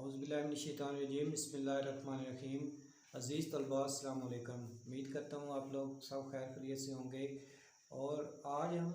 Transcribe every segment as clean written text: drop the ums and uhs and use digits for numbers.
औज़ुबिल्लाहिमिनश्शैतानिर्रजीम बिस्मिल्लाहिर्रहमानिर्रहीम। अज़ीज़ तलबा अस्सलाम वालेकुम। उम्मीद करता हूँ आप लोग सब खैर खैरियत से होंगे। और आज हम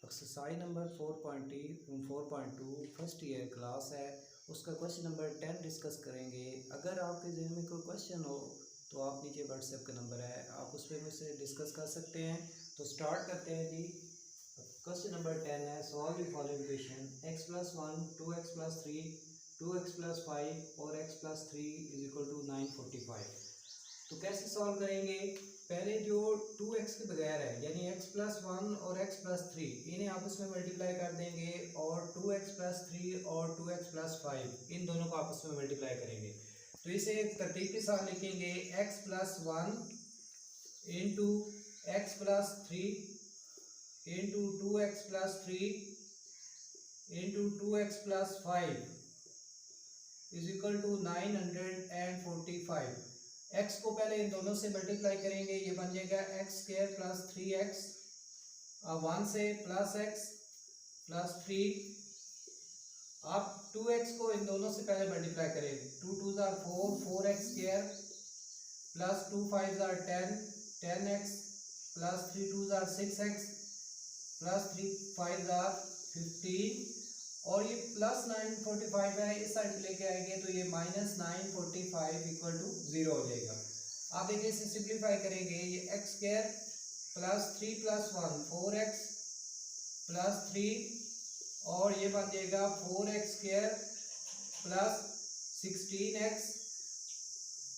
exercise number 4.2 first year class है, उसका क्वेश्चन नंबर 10 डिस्कस करेंगे। अगर आपके जहन में कोई क्वेश्चन हो तो आप नीचे व्हाट्सएप का नंबर है, आप उस पर मुझसे डिस्कस कर सकते हैं। तो स्टार्ट करते हैं जी। क्वेश्चन नंबर 10 है, solve the following equation x+1 2x+3 2x+5 और x+3 = 945। तो कैसे सॉल्व करेंगे? पहले जो 2x के बगैर है यानी x+1 और x+3 इन्हें आपस में मल्टीप्लाई कर देंगे और 2x+3 और 2x+5 इन दोनों को आपस में मल्टीप्लाई करेंगे। तो इसे तरतीब के साथ लिखेंगे x+1 into x+3 into 2x+3 into 2x+5 = 945। x को पहले इन दोनों से मल्टीप्लाई करेंगे, ये बन जाएगा x² + 3x, अब 1 से प्लस x प्लस 3। आप 2x को इन दोनों से पहले मल्टीप्लाई करेंगे, 2 2 = 4 4x² plus 2 5 = 10 10x plus 3 2 = 6x plus 3 5 = 15 और ये प्लस 945 है, इस साइड लेके आएंगे तो ये -945 = 0 हो जाएगा। आप देखिए इसे सिंप्लीफाई करेंगे, ये x² प्लस 3 + 1 4x प्लस 3 और ये बन जाएगा 4x² प्लस 16x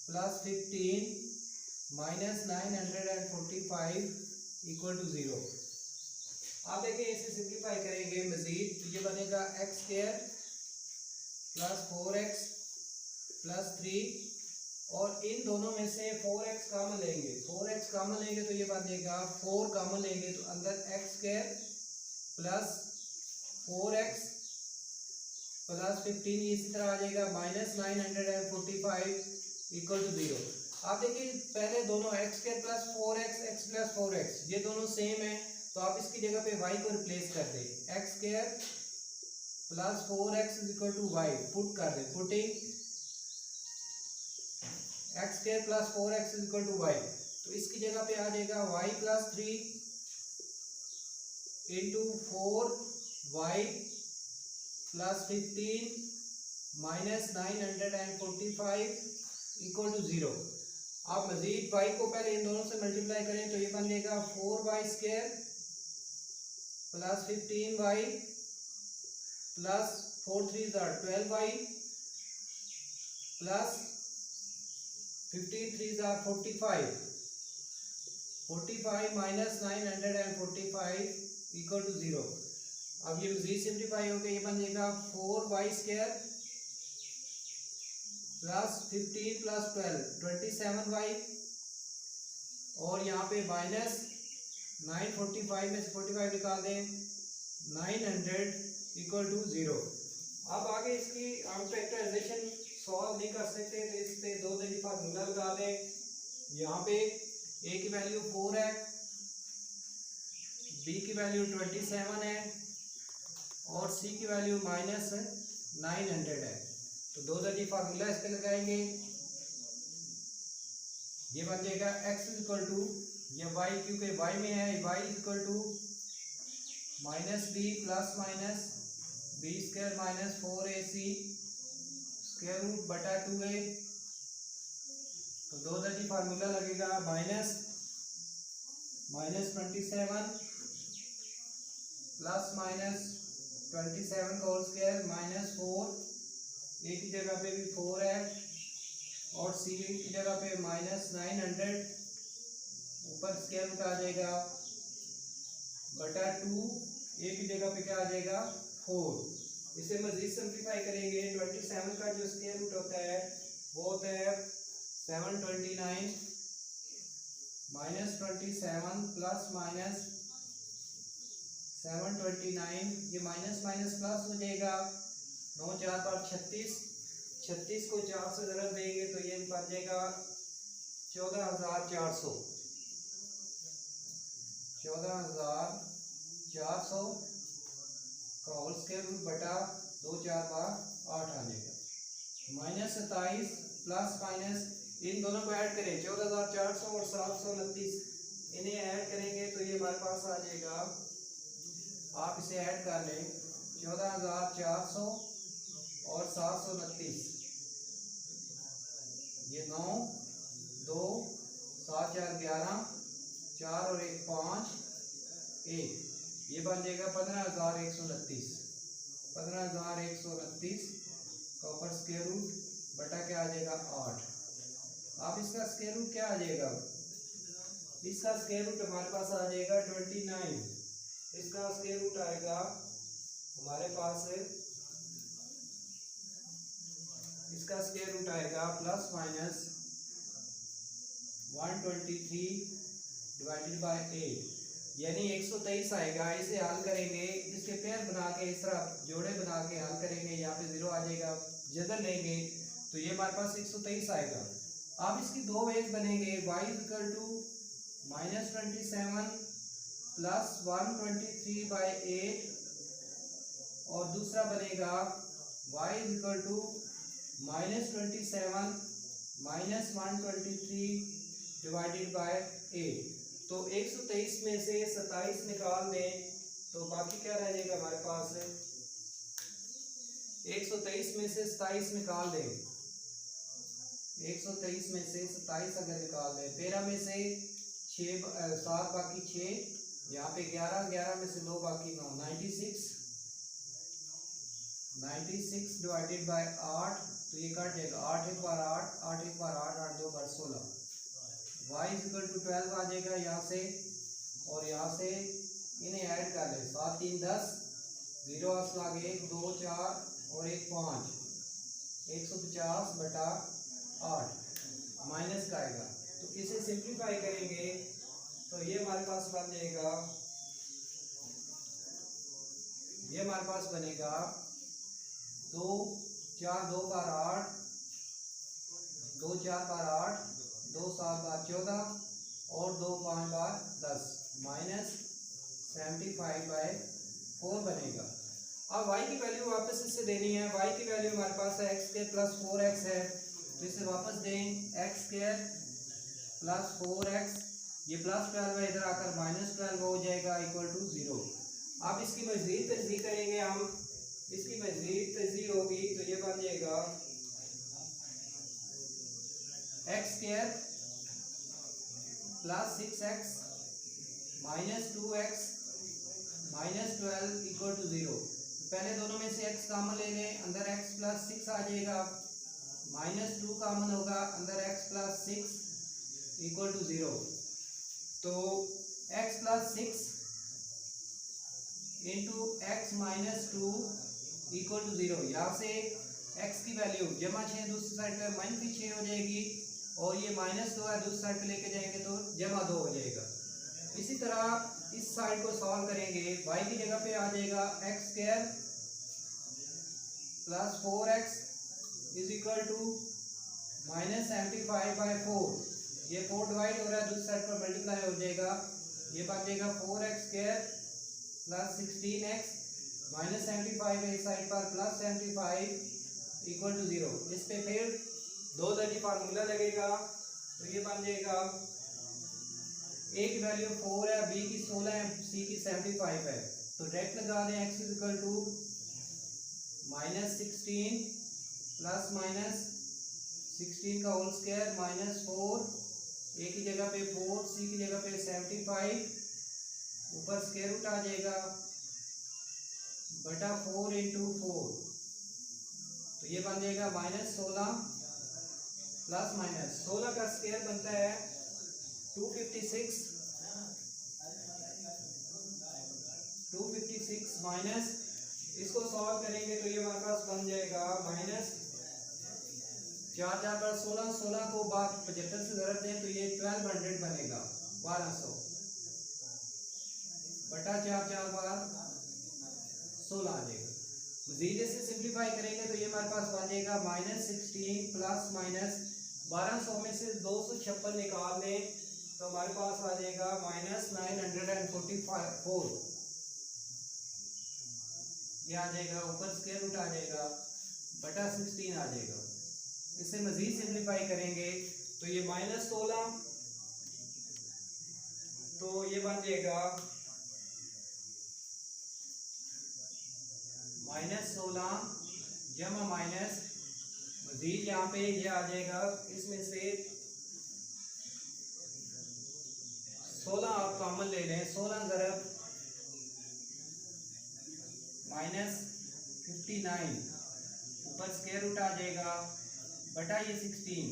प्लस 15 -945 = 0। आप देखिए इसे सिंप्लीफाई करेंगे मजीद तो ये बनेगा x² प्लस 4x प्लस 3 और इन दोनों में से 4x कॉमन लेंगे, 4x कॉमन लेंगे तो ये बन जाएगा 4 कॉमन लेंगे तो अंदर x² प्लस 4x प्लस 15 इसी तरह आ जाएगा -945 = 0। आप देखिए पहले दोनों x² plus 4x x plus 4x ये दोनों सेम है तो आप इसकी जगह पे y को रिप्लेस कर दें, x² plus 4x = y put कर दें, putting x² plus 4x = y तो इसकी जगह पे आ जाएगा y plus 3 into 4y plus 15 -945 = 0। आप मजीद y को पहले इन दोनों से मल्टीप्लाई करें तो ये बन जाएगा 4y² plus 15y plus 4 3 = 12y plus 15 3 = 45 -945 = 0। अब ये मजीद सिंप्लीफाई होकर ये बन जाएगा 4y² प्लस 15 प्लस 12 27y और यहाँ पे माइनस 945 में से 45 निकाल दें 900 = 0। अब आगे इसकी हम फैक्टराइजेशन सॉल्व नहीं कर सकते तो इस पे दो दफा फार्मूला लगा दें। यहाँ पे a की वैल्यू 4 है, b की वैल्यू 27 है और c की वैल्यू -900 है। तो दो दफा फार्मूला इस पे लगाएंगे, ये बन जाएगा x = ये y क्योंकि y में है y = -b plus minus b² - 4ac √2a। तो दो दफा फार्मूला लगेगा -27 प्लस -27 का होल स्क्वायर -4 a की जगह पे भी 4 है और c की जगह पे -900 ऊपर स्क्वायर रूट आ जाएगा /2 a की जगह पे क्या आ जाएगा 4। इसे मजीद सिंप्लीफाई करेंगे, 27 का जो स्क्वायर रूट होता है वो होता है 729 -27 प्लस माइनस 729 ये माइनस माइनस प्लस हो जाएगा 9 4 पर 36 36 को 4 से ज़रब देंगे तो ये बन जाएगा 14400 का होल स्क्वायर रूट बटा 2 4 बार 8 आ जाएगा। -27 प्लस माइनस, इन दोनों को ऐड करें 14,400 और 729, इन्हें ऐड करेंगे तो ये हमारे पास आ जाएगा, आप इसे ऐड कर लें 14,400 और 729, ये 9 2 7 4 11, 4 और 1 5 1, ये बन जाएगा 15,129। 15,129 का ऊपर स्क्वायर रूट बटा क्या आ जाएगा 8। अब इसका स्क्वायर रूट क्या आ जाएगा, इसका स्क्वायर रूट हमारे पास आ जाएगा 29। इसका स्क्वायर रूट आएगा हमारे पास, इसका स्क्वायर रूट आएगा प्लस माइनस 123 डिवाइडेड बाय 8, यानी 123 आएगा। इसे हल करेंगे, इसके पेयर बना के इस तरह जोड़े बना के हल करेंगे, यहाँ पे 0 आ जाएगा, जदर लेंगे तो ये हमारे पास 123 आएगा। अब इसकी दो वेज बनेंगे, y इक्वल टू -27 प्लस 123/8, और दूसरा बनेगा y equal to -27 minus 123 divided by 8। तो 123 में से 27 निकाल दें तो बाकी क्या रह जाएगा हमारे पास, 123 में से 27 निकाल दें, 123 में से 27 अगर निकाल दें, 13 में से 7 बाकी 6, यहाँ पे 11 में से 2 बाकी 9, 96 डिवाइडेड बाय 8, तो ये कट जाएगा 8 एक बार 8, 8 एक बार 8, 8 2 बार 16, y इक्वल टू 12 आ जाएगा यहाँ से, और यहाँ से इन्हें ऐड कर ले, 7 3 10, 0 आगे 1 2 4 और 1 5, 150 बटा 8 माइनस का आएगा। तो इसे सिंप्लीफाई करेंगे तो ये हमारे पास बन जाएगा, ये हमारे पास बनेगा 2 4 2 बार 8, 2 4 बार 8, 2 7 बार 14 और 2 5 बार 10, माइनस 75/4 बनेगा। अब y की वैल्यू वापस इससे देनी है, y की वैल्यू हमारे पास है x स्क्वायर प्लस 4x है, तो इसे वापस दें x स्क्वायर प्लस 4x, ये प्लस 12 है, इधर आकर -12 हो जाएगा इक्वल टू 0। अब इसकी मज़ीद तज़ीह करेंगे हम, इसकी मज़ीद तज़ीह होगी तो ये बन जाएगा x square plus 6x minus 2x minus 12 equal to 0। पहले दोनों में से x कॉमन ले लें, अंदर x प्लस 6 आ जाएगा, माइनस 2 कॉमन होगा, अंदर x प्लस 6 इक्वल टू 0। तो x plus 6 into x minus 2 equal to 0। यहाँ से x की वैल्यू जमा 6 दूसरी साइड पे -6 हो जाएगी, और ये -2 है दूसरी साइड पे लेके जाएंगे तो जमा 2 हो जाएगा। इसी तरह इस साइड को सॉल्व करेंगे, y की जगह पे आ जाएगा x square plus 4x is equal to -75/4, ये 4 डिवाइड हो रहा है, दूसरी साइड पर मल्टीप्लाई हो जाएगा, ये बन जाएगा 4x square plus 16x minus 75 है इस साइड पर, प्लस 75 इक्वल टू 0। इस पे फिर 2 दर्जी फार्मूला लगेगा, तो ये बन जाएगा a की वैल्यू 4 है, b की 16 है, c की 75 है, तो डायरेक्ट लगा दें x इक्वल टू -16 प्लस -16 का होल स्क्वायर माइनस 4, a की जगह पे 4, c की जगह पे 75, ऊपर स्क्वायर रूट आ जाएगा बटा 4 इंटू 4, तो ये बन जाएगा -16 प्लस -16 का स्क्वायर बनता है 256 माइनस, इसको सॉल्व करेंगे तो ये हमारे पास बन जाएगा माइनस 4 4 पर 16, 16 को बाद 75 से ज़रूरत दें तो ये 1200 बनेगा, 1200 बटा 4 4 बार 16 आ जाएगा। मजीद इसे सिंप्लीफाई करेंगे तो ये हमारे पास बन जाएगा -16 प्लस -1200 में से 256 निकाल लें तो हमारे पास आ जाएगा -944, ये आ जाएगा, ऊपर स्क्वायर रूट आ जाएगा बटा 16 आ जाएगा। इसे मजीद सिंप्लीफाई करेंगे तो ये -16, तो ये बन जाएगा -16 जमा माइनस मजीद यहाँ पे ये आ जाएगा, इसमें से 16 आप कॉमन ले लें, 16 ज़रब -59 ऊपर स्क्वायर रूट आ जाएगा बटा ये 16,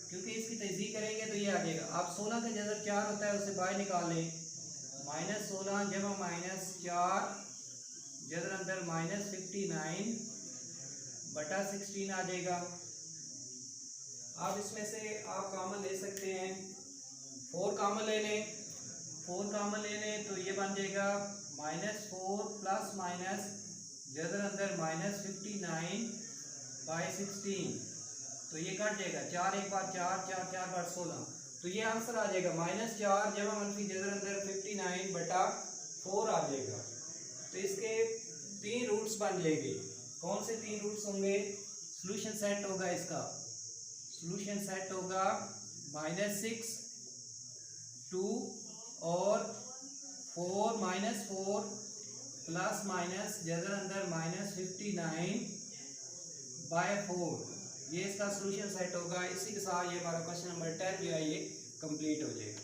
क्योंकि इसकी तजदीद करेंगे तो ये आ जाएगा। आप 16 का जब 4 होता है उसे बाहर निकाल लें, -16 जमा -4 जदर अंदर -59 बटा 16 आ जाएगा। अब इसमें से आप कॉमन ले सकते हैं, 4 कॉमन ले लें, 4 कॉमन ले लें तो ये बन जाएगा -4 प्लस माइनस जदर अंदर -59 बाई 16, तो ये कट जाएगा, 4 एक बार 4 4 4 बार 16, तो ये आंसर आ जाएगा -4 जमा मनफी जदर अंदर 59 बटा 4 आ जाएगा। तो इसके 3 रूट्स बन जाएंगे। कौन से 3 रूट्स होंगे? सॉल्यूशन सेट होगा, इसका सॉल्यूशन सेट होगा -6 2 और 4 -4 प्लस माइनस जदर अंदर -59 बाय 4, ये इसका सॉल्यूशन सेट होगा। इसी के साथ ये हमारा क्वेश्चन नंबर 10 जो है ये कंप्लीट हो जाएगा।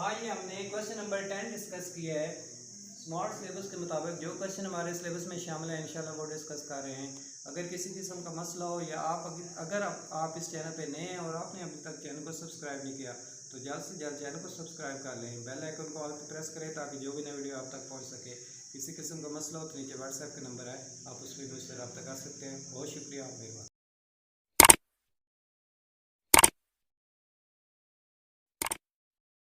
आज हमने क्वेश्चन नंबर 10 डिस्कस किया है। स्मार्ट सिलेबस के मुताबिक जो क्वेश्चन हमारे सिलेबस में शामिल है इंशाल्लाह वो डिस्कस कर रहे हैं। अगर किसी किस्म का मसला हो या अगर आप इस चैनल पे नए हैं और आपने अभी तक चैनल को सब्सक्राइब नहीं किया तो जल्द से जल्द चैनल को सब्सक्राइब कर लें, बेल आइकन को ऑल पे प्रेस करें ताकि जो भी नई वीडियो आप तक पहुंच सके। किसी किस्म का मसला हो तो नीचे व्हाट्सएप का नंबर है, आप उस पर मुझसे रब्ता कर सकते हैं। बहुत शुक्रिया, मेहरबानी।